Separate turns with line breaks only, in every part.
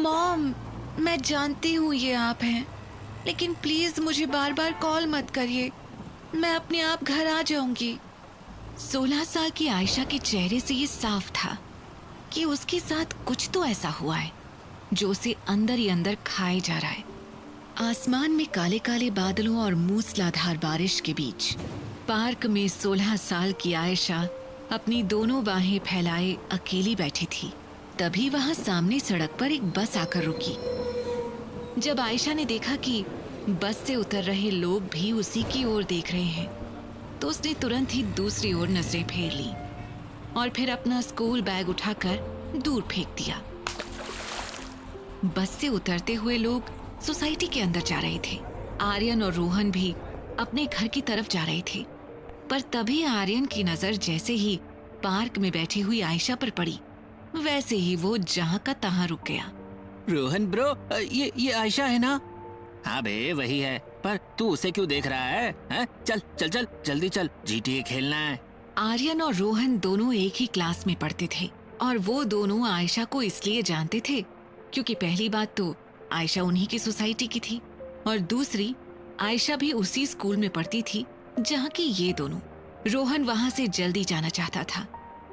Mom, मैं जानती हूँ ये आप हैं, लेकिन प्लीज मुझे बार बार कॉल मत करिए, मैं अपने आप घर आ जाऊंगी। 16 साल की आयशा के चेहरे से ये साफ था कि उसके साथ कुछ तो ऐसा हुआ है जो उसे अंदर ही अंदर खाए जा रहा है। आसमान में काले काले बादलों और मूसलाधार बारिश के बीच पार्क में 16 साल की आयशा अपनी दोनों बाहें फैलाए अकेली बैठी थी। तभी वहां सामने सड़क पर एक बस आकर रुकी। जब आयशा ने देखा कि बस से उतर रहे लोग भी उसी की ओर देख रहे हैं, तो उसने तुरंत ही दूसरी ओर नजरें फेर ली और फिर अपना स्कूल बैग उठाकर दूर फेंक दिया। बस से उतरते हुए लोग सोसाइटी के अंदर जा रहे थे। आर्यन और रोहन भी अपने घर की तरफ जा रहे थे, पर तभी आर्यन की नजर जैसे ही पार्क में बैठी हुई आयशा पर पड़ी, वैसे ही वो जहां का तहां रुक गया।
रोहन ब्रो, ये आयशा है ना? हाँ बे, वही है। पर तू उसे क्यों देख रहा है? चल चल चल, जल्दी चल, GTA खेलना है।
आर्यन और रोहन दोनों एक ही क्लास में पढ़ते थे और वो दोनों आयशा को इसलिए जानते थे क्योंकि पहली बात तो आयशा उन्हीं की सोसाइटी की थी और दूसरी, आयशा भी उसी स्कूल में पढ़ती थी जहाँ की ये दोनों। रोहन वहाँ से जल्दी जाना चाहता था,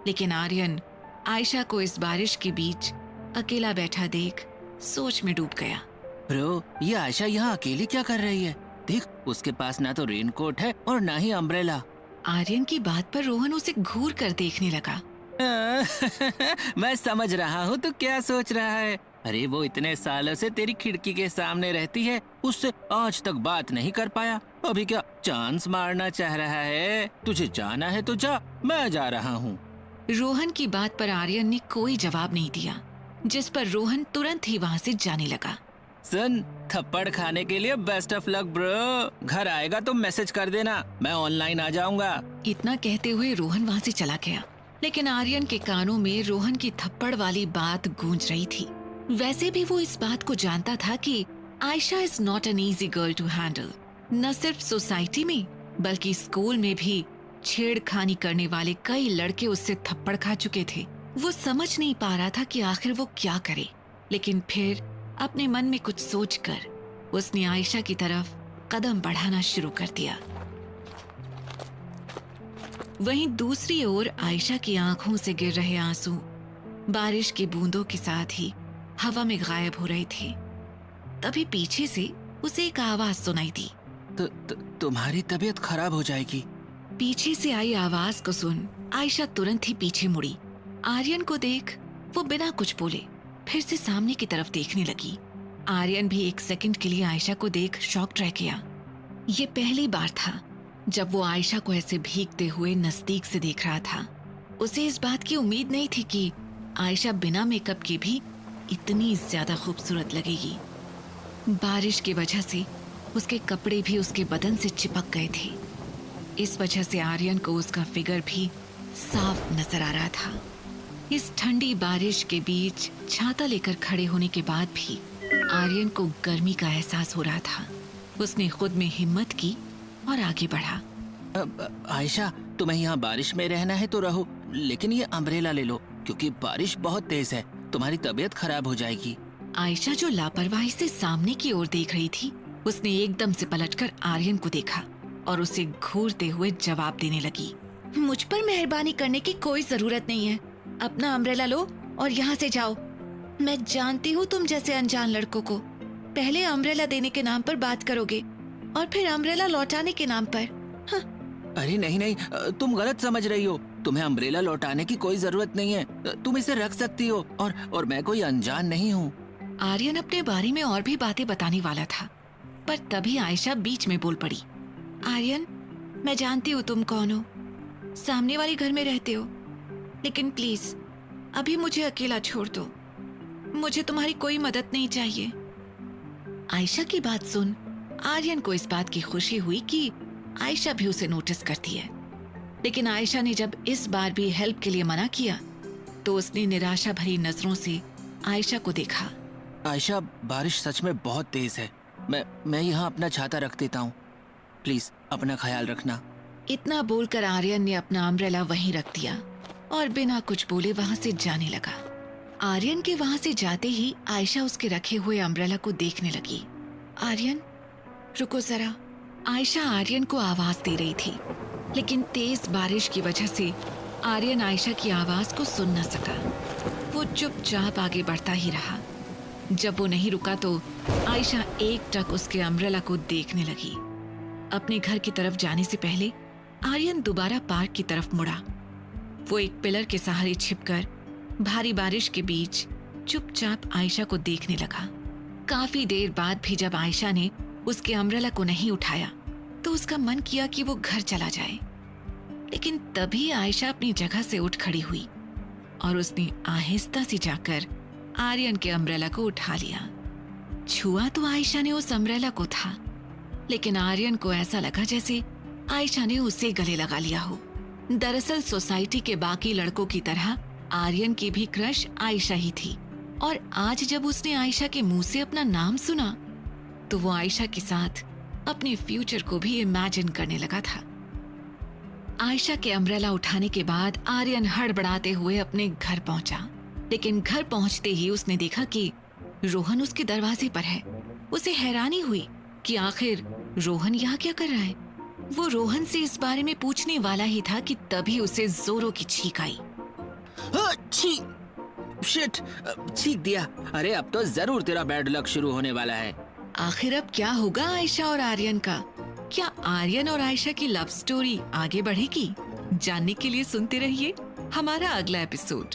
लेकिन आर्यन आयशा को इस बारिश के बीच अकेला बैठा देख सोच में डूब गया।
ब्रो, ये आयशा यहाँ अकेली क्या कर रही है? देख, उसके पास ना तो रेनकोट है और ना ही अम्ब्रेला।
आर्यन की बात पर रोहन उसे घूर कर देखने लगा।
मैं समझ रहा हूँ तू क्या सोच रहा है। अरे वो इतने सालों से तेरी खिड़की के सामने रहती है, उससे आज तक बात नहीं कर पाया, अभी क्या चांस मारना चाह रहा है? तुझे जाना है तो जा, मैं जा रहा हूँ।
रोहन की बात पर आर्यन ने कोई जवाब नहीं दिया, जिस पर रोहन तुरंत ही वहाँ से जाने लगा।
सुन, थप्पड़ खाने के लिए बेस्ट ऑफ लक ब्रो। घर आएगा तो मैसेज कर देना, मैं ऑनलाइन आ जाऊंगा।
इतना कहते हुए रोहन वहाँ से चला गया, लेकिन आर्यन के कानों में रोहन की थप्पड़ वाली बात गूंज रही थी। वैसे भी वो इस बात को जानता था कि Ayesha is not an easy girl to handle. न सिर्फ सोसाइटी में बल्कि स्कूल में भी छेड़खानी करने वाले कई लड़के उससे थप्पड़ खा चुके थे। वो समझ नहीं पा रहा था कि आखिर वो क्या करे, लेकिन फिर अपने मन में कुछ सोचकर उसने आयशा की तरफ कदम बढ़ाना शुरू कर दिया। वहीं दूसरी ओर आयशा की आंखों से गिर रहे आंसू बारिश की बूंदों के साथ ही हवा में गायब हो रहे थे। तभी पीछे से उसे एक आवाज सुनाई दी।
तुम्हारी तबीयत खराब हो जाएगी।
पीछे से आई आवाज को सुन आयशा तुरंत ही पीछे मुड़ी। आर्यन को देख वो बिना कुछ बोले फिर से सामने की तरफ देखने लगी। आर्यन भी एक सेकंड के लिए आयशा को देख शॉक्ड रह गया। ये पहली बार था जब वो आयशा को ऐसे भीगते हुए नजदीक से देख रहा था। उसे इस बात की उम्मीद नहीं थी कि आयशा बिना मेकअप के भी इतनी ज्यादा खूबसूरत लगेगी। बारिश की वजह से उसके कपड़े भी उसके बदन से चिपक गए थे। इस वजह से आर्यन को उसका फिगर भी साफ नजर आ रहा था। इस ठंडी बारिश के बीच छाता लेकर खड़े होने के बाद भी आर्यन को गर्मी का एहसास हो रहा था। उसने खुद में हिम्मत की और आगे बढ़ा।
आयशा, तुम्हें यहाँ बारिश में रहना है तो रहो, लेकिन ये अम्ब्रेला ले लो क्योंकि बारिश बहुत तेज है, तुम्हारी तबीयत खराब हो जाएगी।
आयशा जो लापरवाही से सामने की ओर देख रही थी, उसने एकदम से पलटकर आर्यन को देखा और उसे घूरते हुए जवाब देने लगी। मुझ पर मेहरबानी करने की कोई जरूरत नहीं है, अपना अम्ब्रेला लो और यहाँ से जाओ। मैं जानती हूँ तुम जैसे अनजान लड़कों को पहले अम्ब्रेला देने के नाम पर बात करोगे और फिर अम्ब्रेला लौटाने के नाम पर। हाँ।
अरे नहीं नहीं, तुम गलत समझ रही हो। तुम्हें अम्ब्रेला लौटाने की कोई जरूरत नहीं है, तुम इसे रख सकती हो और मैं कोई अनजान नहीं हूँ।
आर्यन अपने बारे में और भी बातें बताने वाला था, पर तभी आयशा बीच में बोल पड़ी। आर्यन, मैं जानती हूँ तुम कौन हो, सामने वाले घर में रहते हो, लेकिन प्लीज अभी मुझे अकेला छोड़ दो, मुझे तुम्हारी कोई मदद नहीं चाहिए। आयशा की बात सुन आर्यन को इस बात की खुशी हुई कि आयशा भी उसे नोटिस करती है, लेकिन आयशा ने जब इस बार भी हेल्प के लिए मना किया तो उसने निराशा भरी नजरों से आयशा को देखा।
आयशा, बारिश सच में बहुत तेज है, मैं यहाँ अपना छाता रख देता हूँ, प्लीज अपना ख्याल रखना।
इतना बोलकर आर्यन ने अपना अम्ब्रेला वहीं रख दिया और बिना कुछ बोले वहां से जाने लगा। आर्यन के वहां से जाते ही आयशा उसके रखे हुए अम्ब्रेला को देखने लगी। आर्यन, रुको जरा। आयशा आर्यन को आवाज दे रही थी, लेकिन तेज बारिश की वजह से आर्यन आयशा की आवाज को सुन न सका। वो चुपचाप आगे बढ़ता ही रहा। जब वो नहीं रुका तो आयशा एकटक उसके अम्ब्रेला को देखने लगी। अपने घर की तरफ जाने से पहले आर्यन दोबारा पार्क की तरफ मुड़ा। वो एक पिलर के सहारे छिपकर भारी बारिश के बीच चुपचाप आयशा को देखने लगा। काफी देर बाद भी जब आयशा ने उसके अम्ब्रेला को नहीं उठाया तो उसका मन किया कि वो घर चला जाए, लेकिन तभी आयशा अपनी जगह से उठ खड़ी हुई और उसने आहिस्ता से जाकर आर्यन के अम्ब्रेला को उठा लिया। छुआ तो आयशा ने उस अम्ब्रेला को था, लेकिन आर्यन को ऐसा लगा जैसे आयशा ने उसे गले लगा लिया हो। दरअसल सोसाइटी के बाकी लड़कों की तरह आर्यन की भी क्रश आयशा ही थी, और आज जब उसने आयशा के मुंह से अपना नाम सुना तो वो आयशा के साथ अपने फ्यूचर को भी इमेजिन करने लगा था। आयशा के अम्ब्रेला उठाने के बाद आर्यन हड़बड़ाते हुए अपने घर पहुंचा, लेकिन घर पहुंचते ही उसने देखा कि रोहन उसके दरवाजे पर है। उसे हैरानी हुई कि आखिर रोहन यहाँ क्या कर रहा है। वो रोहन से इस बारे में पूछने वाला ही था कि तभी उसे जोरों की छींक आई।
शिट, छींक दिया। अरे अब तो जरूर तेरा बैड लक शुरू होने वाला है।
आखिर अब क्या होगा आयशा और आर्यन का? क्या आर्यन और आयशा की लव स्टोरी आगे बढ़ेगी? जानने के लिए सुनते रहिए हमारा अगला एपिसोड।